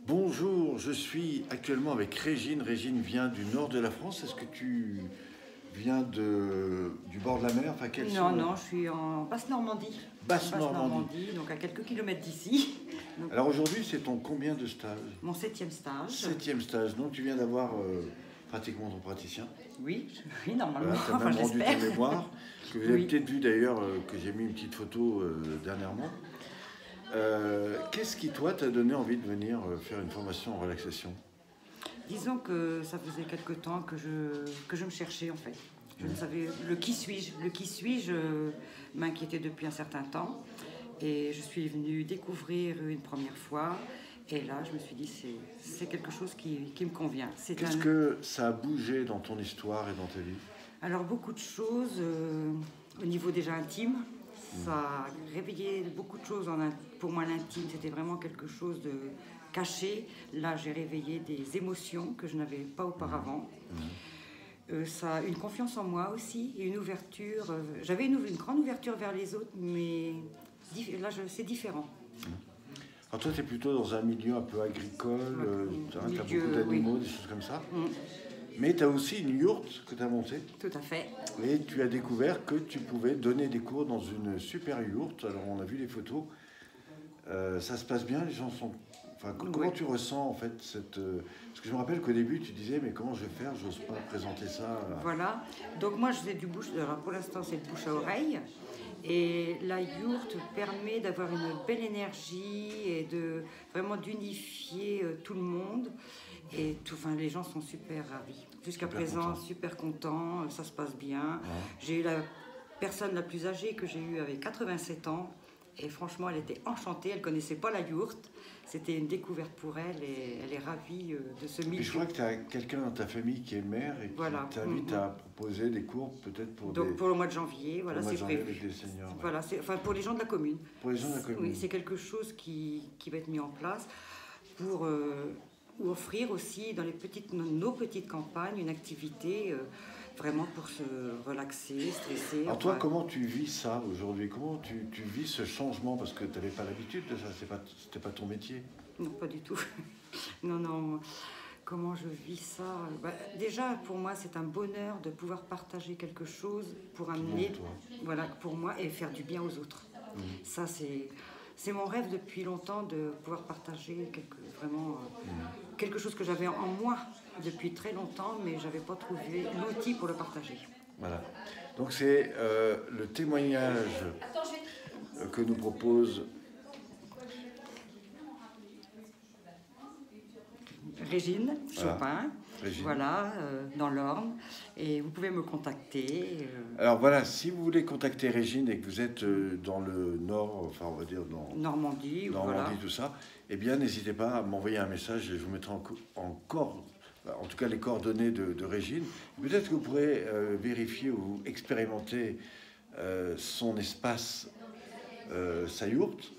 Bonjour, je suis actuellement avec Régine. Régine vient du nord de la France. Est-ce que tu viens du bord de la mer? Enfin, quels Non, sont... non, je suis en Basse-Normandie. Basse-Normandie. Donc à quelques kilomètres d'ici. Donc, Alors aujourd'hui, c'est ton combien de stages? mon 7e stage. Septième stage. Donc tu viens d'avoir pratiquement ton praticien. Oui, oui, normalement, Voilà, tu as enfin même rendu j'espère. ton mémoire, que vous avez Oui. peut-être vu d'ailleurs, que j'ai mis une petite photo dernièrement. Qu'est-ce qui, toi, t'a donné envie de venir faire une formation en relaxation? Disons que ça faisait quelque temps que je me cherchais en fait. Je ne savais, le qui suis-je? Le qui suis-je m'inquiétait depuis un certain temps. Et je suis venue découvrir une première fois. Et là, je me suis dit, c'est quelque chose qui me convient. Qu'est-ce que ça a bougé dans ton histoire et dans ta vie? Alors, beaucoup de choses au niveau déjà intime. Ça a réveillé beaucoup de choses. Pour moi, l'intime, c'était vraiment quelque chose de caché. Là, j'ai réveillé des émotions que je n'avais pas auparavant. Ça a une confiance en moi aussi, et une ouverture. J'avais une grande ouverture vers les autres, mais là, c'est différent. Alors toi, tu es plutôt dans un milieu un peu agricole, tu as beaucoup Milieu, d'animaux, oui. des choses comme ça. Mais tu as aussi une yourte que tu as montée. Tout à fait. Et tu as découvert que tu pouvais donner des cours dans une super yourte. Alors on a vu les photos. Ça se passe bien, les gens sont... Enfin, comment tu ressens en fait cette... Parce que je me rappelle qu'au début, tu disais, mais comment je vais faire? J'ose pas présenter ça. Voilà. Donc moi, je fais du bouche... Alors pour l'instant, c'est de bouche à oreille. Et la yourte permet d'avoir une belle énergie et vraiment d'unifier tout le monde. Et enfin, les gens sont super ravis. Jusqu'à présent, super contents, ça se passe bien. Ouais. J'ai eu la personne la plus âgée que j'ai eue avec 87 ans. Et franchement, elle était enchantée, elle ne connaissait pas la yourte. C'était une découverte pour elle et elle est ravie de ce milieu. Et je crois que tu as quelqu'un dans ta famille qui est mère et qui t'invite à proposer des cours peut-être pour Donc pour le mois de janvier, voilà, c'est prévu. avec des seniors. Ouais. Voilà, enfin pour les gens de la commune. Pour les gens de la commune. Oui, c'est quelque chose qui va être mis en place pour offrir aussi dans nos petites campagnes une activité vraiment pour se relaxer, stresser. Alors toi, comment tu vis ça aujourd'hui? Comment tu vis ce changement? Parce que tu n'avais pas l'habitude de ça, c'était pas ton métier. Non, pas du tout. Non, non. Comment je vis ça? Déjà, pour moi, c'est un bonheur de pouvoir partager quelque chose pour amener, voilà, pour moi, et faire du bien aux autres. Ça, c'est mon rêve depuis longtemps de pouvoir partager quelque chose que j'avais en moi depuis très longtemps, mais je n'avais pas trouvé l'outil pour le partager. Voilà. Donc c'est le témoignage que nous propose Régine Chopin, Régine. Voilà, dans l'Orne, et vous pouvez me contacter. Alors voilà, si vous voulez contacter Régine et que vous êtes dans le nord, enfin on va dire dans Normandie, voilà. tout ça, eh bien n'hésitez pas à m'envoyer un message et je vous mettrai en tout cas les coordonnées de Régine. Peut-être que vous pourrez vérifier ou expérimenter son espace, sa yourte.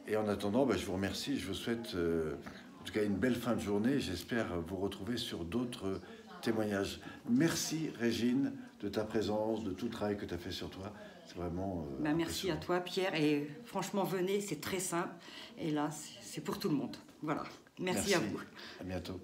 Et en attendant, je vous remercie, je vous souhaite en tout cas une belle fin de journée. J'espère vous retrouver sur d'autres témoignages. Merci Régine de ta présence, de tout le travail que tu as fait sur toi. C'est vraiment... merci à toi Pierre, et franchement venez, c'est très simple. Et là, c'est pour tout le monde. Voilà, merci à vous. À bientôt.